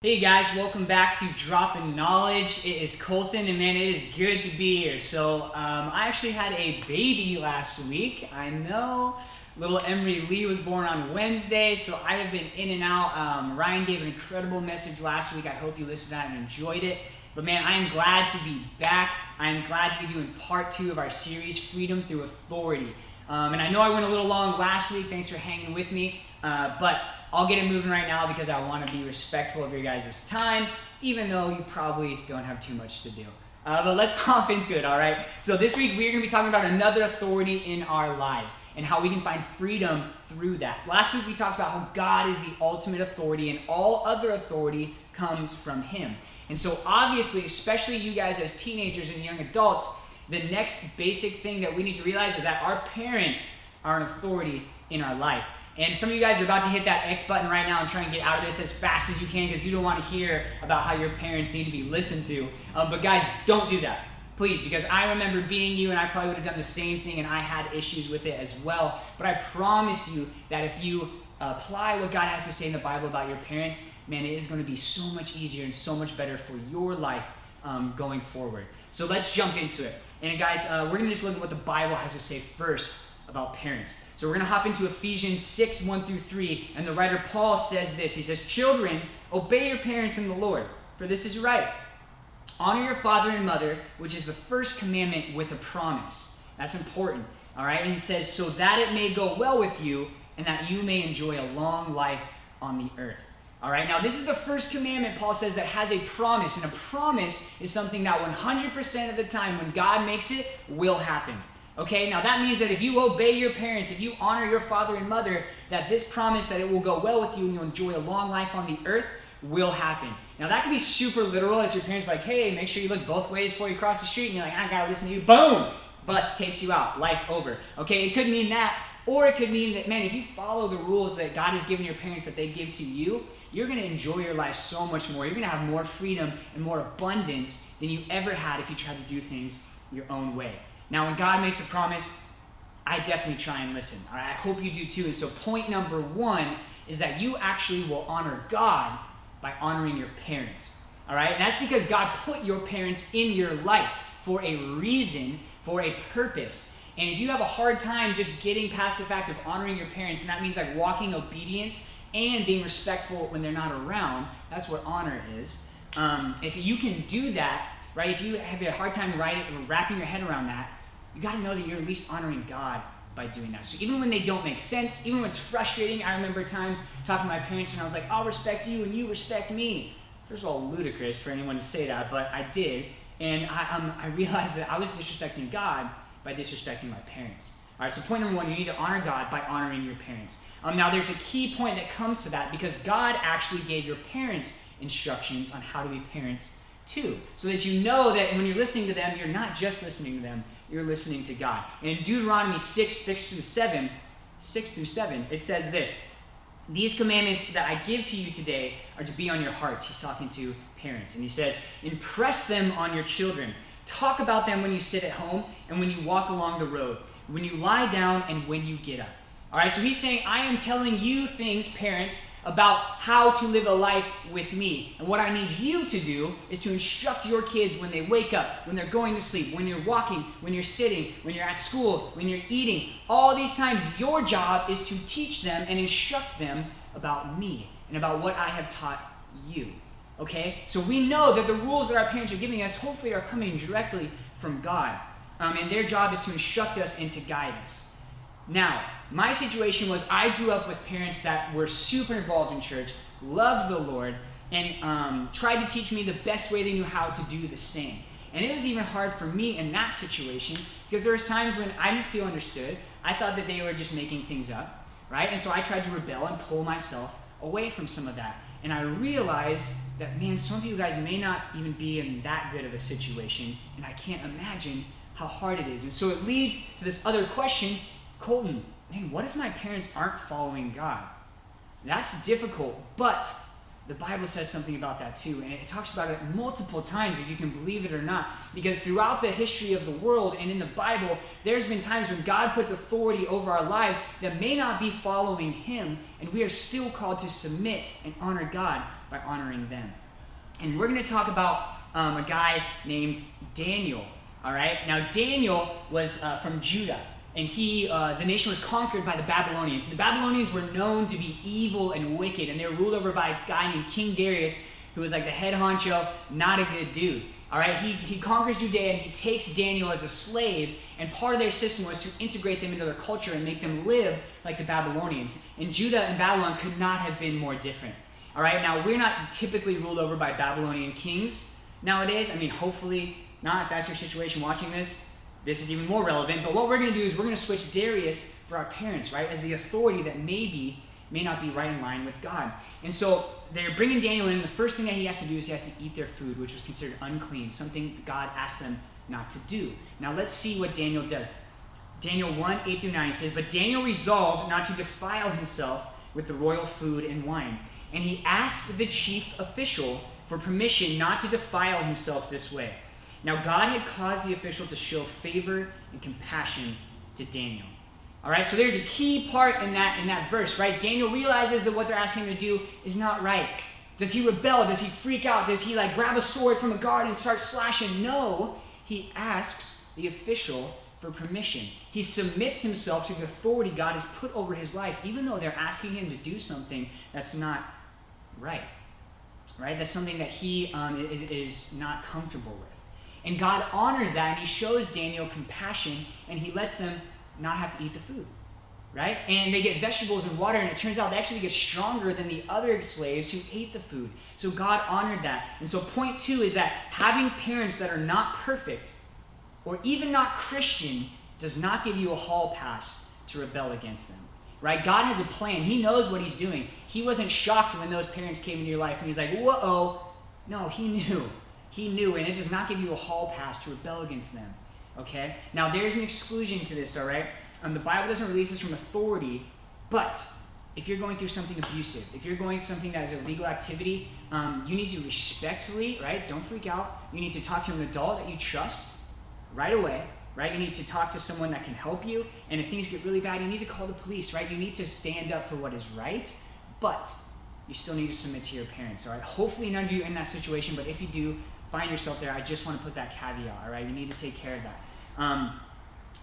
Hey guys, welcome back to Dropping Knowledge. It is Colton, and man, it is good to be here. I actually had a baby last week. I know, little Emery Lee was born on Wednesday, so I have been in and out. Ryan gave an incredible message last week. I hope you listened to that and enjoyed it. But man, I am glad to be back. I am glad to be doing part 2 of our series, Freedom Through Authority. And I know I went a little long last week. Thanks for hanging with me. But I'll get it moving right now because I want to be respectful of your guys' time, even though you probably don't have too much to do. But let's hop into it, all right? So this week we're going to be talking about another authority in our lives and how we can find freedom through that. Last week we talked about how God is the ultimate authority and all other authority comes from Him. And so obviously, especially you guys as teenagers and young adults, the next basic thing that we need to realize is that our parents are an authority in our life. And some of you guys are about to hit that X button right now and try and get out of this as fast as you can because you don't want to hear about how your parents need to be listened to. But guys, don't do that, please, because I remember being you and I probably would have done the same thing and I had issues with it as well. But I promise you that if you apply what God has to say in the Bible about your parents, man, it is going to be so much easier and so much better for your life going forward. So let's jump into it. And guys, we're going to just look at what the Bible has to say first about parents. So we're going to hop into Ephesians 6, 1 through 3, and the writer Paul says this. He says, "Children, obey your parents in the Lord, for this is right. Honor your father and mother, which is the first commandment with a promise." That's important, all right? And he says, "so that it may go well with you, and that you may enjoy a long life on the earth." All right, now this is the first commandment, Paul says, that has a promise, and a promise is something that 100% of the time when God makes it, will happen. Okay, now that means that if you obey your parents, if you honor your father and mother, that this promise that it will go well with you and you'll enjoy a long life on the earth will happen. Now that can be super literal as your parents like, "Hey, make sure you look both ways before you cross the street," and you're like, "I gotta listen to you." Boom! Bus takes you out, life over. Okay, it could mean that, or it could mean that, man, if you follow the rules that God has given your parents that they give to you, you're gonna enjoy your life so much more. You're gonna have more freedom and more abundance than you ever had if you tried to do things your own way. Now, when God makes a promise, I definitely try and listen. All right? I hope you do too. And so point number 1 is that you actually will honor God by honoring your parents. All right? And that's because God put your parents in your life for a reason, for a purpose. And if you have a hard time just getting past the fact of honoring your parents, and that means like walking obedience and being respectful when they're not around, that's what honor is. If you can do that, right, if you have a hard time wrapping your head around that, you got to know that you're at least honoring God by doing that. So even when they don't make sense, even when it's frustrating, I remember times talking to my parents and I was like, "I'll respect you and you respect me." First of all, ludicrous for anyone to say that, but I did. And I realized that I was disrespecting God by disrespecting my parents. All right, so point number 1, you need to honor God by honoring your parents. Now there's a key point that comes to that because God actually gave your parents instructions on how to be parents too, so that you know that when you're listening to them, you're not just listening to them, you're listening to God. And in Deuteronomy 6 through 7, it says this: "These commandments that I give to you today are to be on your hearts." He's talking to parents. And he says, "Impress them on your children. Talk about them when you sit at home and when you walk along the road, when you lie down and when you get up." All right, so he's saying, I am telling you things, parents, about how to live a life with me. And what I need you to do is to instruct your kids when they wake up, when they're going to sleep, when you're walking, when you're sitting, when you're at school, when you're eating. All these times, your job is to teach them and instruct them about me and about what I have taught you. Okay? So we know that the rules that our parents are giving us hopefully are coming directly from God. And their job is to instruct us and to guide us. Now, my situation was I grew up with parents that were super involved in church, loved the Lord, and tried to teach me the best way they knew how to do the same. And it was even hard for me in that situation because there was times when I didn't feel understood. I thought that they were just making things up, right? And so I tried to rebel and pull myself away from some of that. And I realized that, man, some of you guys may not even be in that good of a situation, and I can't imagine how hard it is. And so it leads to this other question: Colton, man, what if my parents aren't following God? That's difficult, but the Bible says something about that too, and it talks about it multiple times, if you can believe it or not, because throughout the history of the world and in the Bible, there's been times when God puts authority over our lives that may not be following him, and we are still called to submit and honor God by honoring them. And we're going to talk about a guy named Daniel, all right? Now, Daniel was from Judah. And the nation was conquered by the Babylonians. The Babylonians were known to be evil and wicked, and they were ruled over by a guy named King Darius, who was like the head honcho, not a good dude. All right, he conquers Judea, and he takes Daniel as a slave, and part of their system was to integrate them into their culture and make them live like the Babylonians. And Judah and Babylon could not have been more different. All right, now we're not typically ruled over by Babylonian kings nowadays. I mean, hopefully not. If that's your situation watching this, this is even more relevant, but what we're going to do is we're going to switch Darius for our parents, right, as the authority that may not be right in line with God. And so they're bringing Daniel in, and the first thing that he has to do is he has to eat their food, which was considered unclean, something God asked them not to do. Now let's see what Daniel does. Daniel 1, 8 through 9 says, "But Daniel resolved not to defile himself with the royal food and wine, and he asked the chief official for permission not to defile himself this way. Now God had caused the official to show favor and compassion to Daniel." All right, so there's a key part in that verse, right? Daniel realizes that what they're asking him to do is not right. Does he rebel? Does he freak out? Does he grab a sword from a guard and start slashing? No, he asks the official for permission. He submits himself to the authority God has put over his life, even though they're asking him to do something that's not right. Right? That's something that he is not comfortable with. And God honors that, and he shows Daniel compassion, and he lets them not have to eat the food, right? And they get vegetables and water, and it turns out they actually get stronger than the other slaves who ate the food. So God honored that. And so point 2 is that having parents that are not perfect or even not Christian does not give you a hall pass to rebel against them, right? God has a plan. He knows what he's doing. He wasn't shocked when those parents came into your life, and he's like, whoa. No, he knew. He knew, and it does not give you a hall pass to rebel against them, okay? Now, there's an exclusion to this, all right? The Bible doesn't release us from authority, but if you're going through something abusive, if you're going through something that is illegal activity, you need to respectfully, right? Don't freak out. You need to talk to an adult that you trust right away, right? You need to talk to someone that can help you, and if things get really bad, you need to call the police, right? You need to stand up for what is right, but you still need to submit to your parents, all right? Hopefully none of you are in that situation, but if you do find yourself there, I just want to put that caveat, all right? You need to take care of that.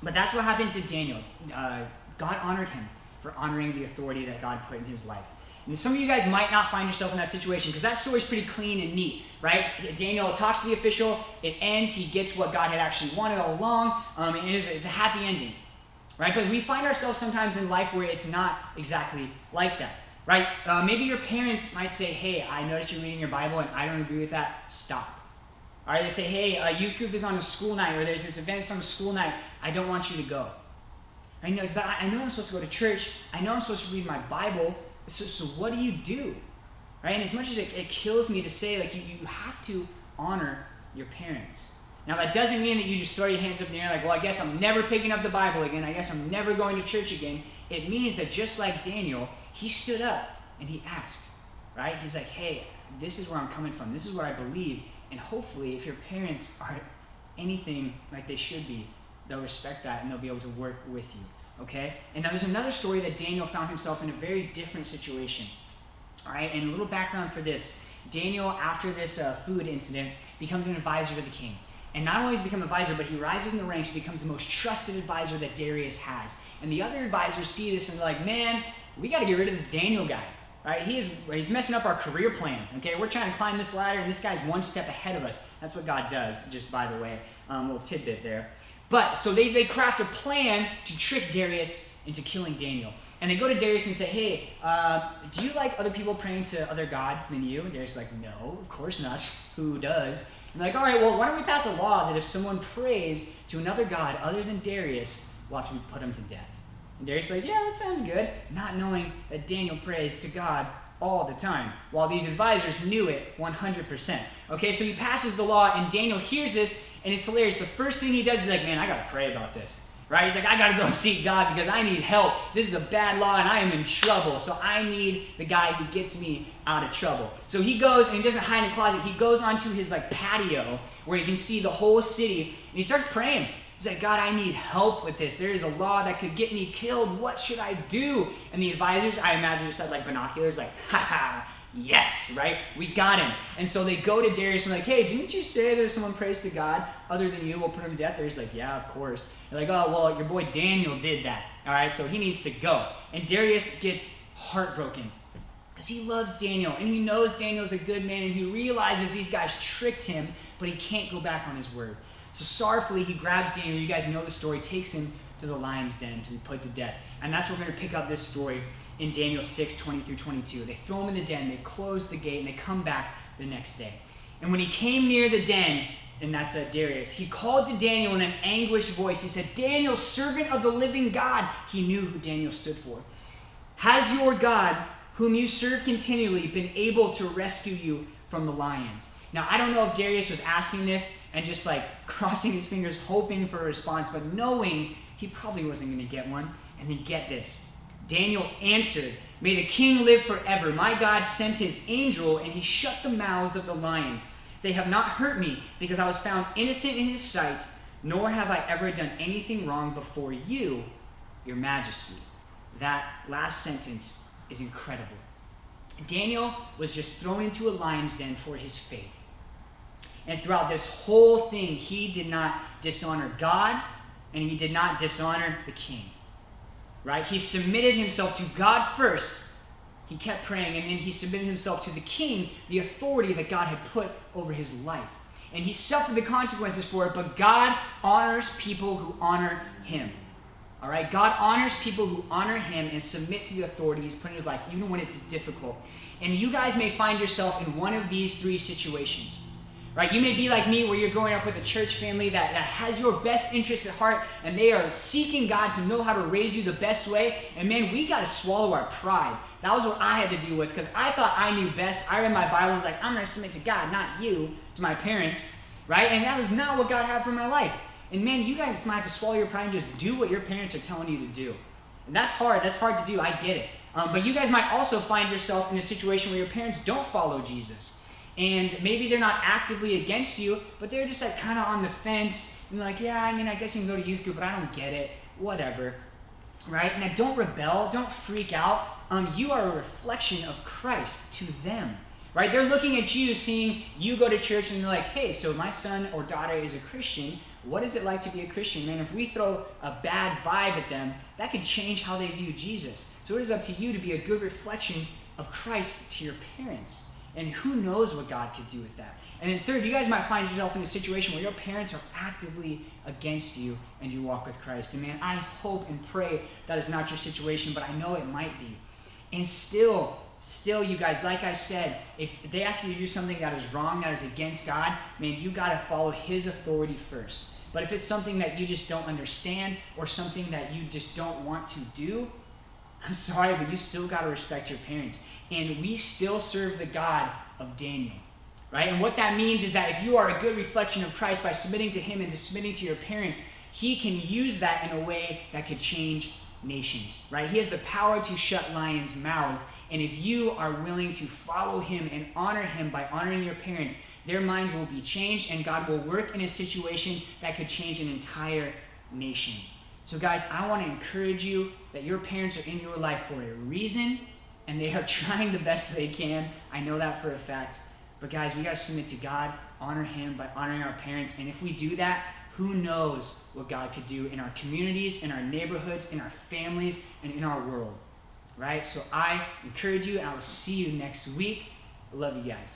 But that's what happened to Daniel. God honored him for honoring the authority that God put in his life. And some of you guys might not find yourself in that situation, because that story is pretty clean and neat, right? Daniel talks to the official, it ends, he gets what God had actually wanted all along, and it's a happy ending, right? But we find ourselves sometimes in life where it's not exactly like that, right? Maybe your parents might say, "Hey, I noticed you're reading your Bible, and I don't agree with that. Stop." All right, they say, "Hey, youth group is on a school night, or there's this event that's on a school night. I don't want you to go." I know, but I know I'm supposed to go to church. I know I'm supposed to read my Bible. So what do you do? Right? And as much as it kills me to say, you have to honor your parents. Now, that doesn't mean that you just throw your hands up in the air well, I guess I'm never picking up the Bible again. I guess I'm never going to church again. It means that just like Daniel, he stood up and he asked, right? He's like, "Hey, this is where I'm coming from. This is what I believe." And hopefully, if your parents are anything like they should be, they'll respect that and they'll be able to work with you, okay? And now there's another story that Daniel found himself in a very different situation, all right? And a little background for this. Daniel, after this food incident, becomes an advisor to the king. And not only does he become an advisor, but he rises in the ranks and becomes the most trusted advisor that Darius has. And the other advisors see this and they're like, "Man, we got to get rid of this Daniel guy. Right? He's messing up our career plan, okay? We're trying to climb this ladder, and this guy's one step ahead of us." That's what God does, just by the way. Little tidbit there. But, so they craft a plan to trick Darius into killing Daniel. And they go to Darius and say, "Hey, do you like other people praying to other gods than you?" And Darius is like, "No, of course not. Who does?" And they're like, "All right, well, why don't we pass a law that if someone prays to another god other than Darius, we'll have to put him to death." And Darius is like, "Yeah, that sounds good," not knowing that Daniel prays to God all the time, while these advisors knew it 100%. Okay, so he passes the law, and Daniel hears this, and it's hilarious. The first thing he does is like, "Man, I got to pray about this." right? He's like, I gotta go seek God because I need help. This is a bad law and I am in trouble. So I need the guy who gets me out of trouble. So he goes and he doesn't hide in a closet. He goes onto his patio where he can see the whole city, and he starts praying. He's like, God, I need help with this. There is a law that could get me killed. What should I do? And the advisors, I imagine, just had binoculars, ha, yes, right? We got him. And so they go to Darius and like, hey, didn't you say there's someone prays to God other than you will put him to death? Darius is like, yeah, of course. They're like, oh, well, your boy Daniel did that. All right, so he needs to go. And Darius gets heartbroken because he loves Daniel and he knows Daniel's a good man and he realizes these guys tricked him, but he can't go back on his word. So sorrowfully, he grabs Daniel. You guys know the story, takes him to the lion's den to be put to death. And that's where we're going to pick up this story in Daniel 6, 20 through 22. They throw him in the den, they close the gate, and they come back the next day. And when he came near the den, and that's Darius, he called to Daniel in an anguished voice. He said, Daniel, servant of the living God. He knew who Daniel stood for. Has your God, whom you serve continually, been able to rescue you from the lions? Now, I don't know if Darius was asking this and just crossing his fingers, hoping for a response, but knowing he probably wasn't going to get one. And then get this. Daniel answered, may the king live forever. My God sent his angel, and he shut the mouths of the lions. They have not hurt me, because I was found innocent in his sight, nor have I ever done anything wrong before you, your majesty. That last sentence is incredible. Daniel was just thrown into a lion's den for his faith. And throughout this whole thing, he did not dishonor God, and he did not dishonor the king. Right? He submitted himself to God first. He kept praying, and then he submitted himself to the king, the authority that God had put over his life. And he suffered the consequences for it, but God honors people who honor him. All right? God honors people who honor him and submit to the authority he's put in his life, even when it's difficult. And you guys may find yourself in one of these three situations. Right? You may be like me, where you're growing up with a church family that has your best interests at heart, and they are seeking God to know how to raise you the best way. And man, we got to swallow our pride. That was what I had to deal with, because I thought I knew best. I read my Bible and was like, I'm going to submit to God, not you, to my parents. Right? And that was not what God had for my life. And man, you guys might have to swallow your pride and just do what your parents are telling you to do. And that's hard. That's hard to do. I get it. But you guys might also find yourself in a situation where your parents don't follow Jesus. And maybe they're not actively against you, but they're just kind of on the fence. And they're like, yeah, I mean, I guess you can go to youth group, but I don't get it. Whatever. Right? Now, don't rebel. Don't freak out. You are a reflection of Christ to them. Right? They're looking at you, seeing you go to church, and they're like, hey, so my son or daughter is a Christian. What is it like to be a Christian? Man, if we throw a bad vibe at them, that could change how they view Jesus. So it is up to you to be a good reflection of Christ to your parents. And who knows what God could do with that. And then third, you guys might find yourself in a situation where your parents are actively against you and you walk with Christ. And man, I hope and pray that is not your situation, but I know it might be. And still, you guys, like I said, if they ask you to do something that is wrong, that is against God, man, you got to follow his authority first. But if it's something that you just don't understand or something that you just don't want to do, I'm sorry, but you still got to respect your parents. And we still serve the God of Daniel, right? And what that means is that if you are a good reflection of Christ by submitting to him and to submitting to your parents, he can use that in a way that could change nations, right? He has the power to shut lions' mouths. And if you are willing to follow him and honor him by honoring your parents, their minds will be changed, and God will work in a situation that could change an entire nation. So guys, I want to encourage you that your parents are in your life for a reason, and they are trying the best they can. I know that for a fact. But guys, we got to submit to God, honor him by honoring our parents. And if we do that, who knows what God could do in our communities, in our neighborhoods, in our families, and in our world, right? So I encourage you, and I will see you next week. I love you guys.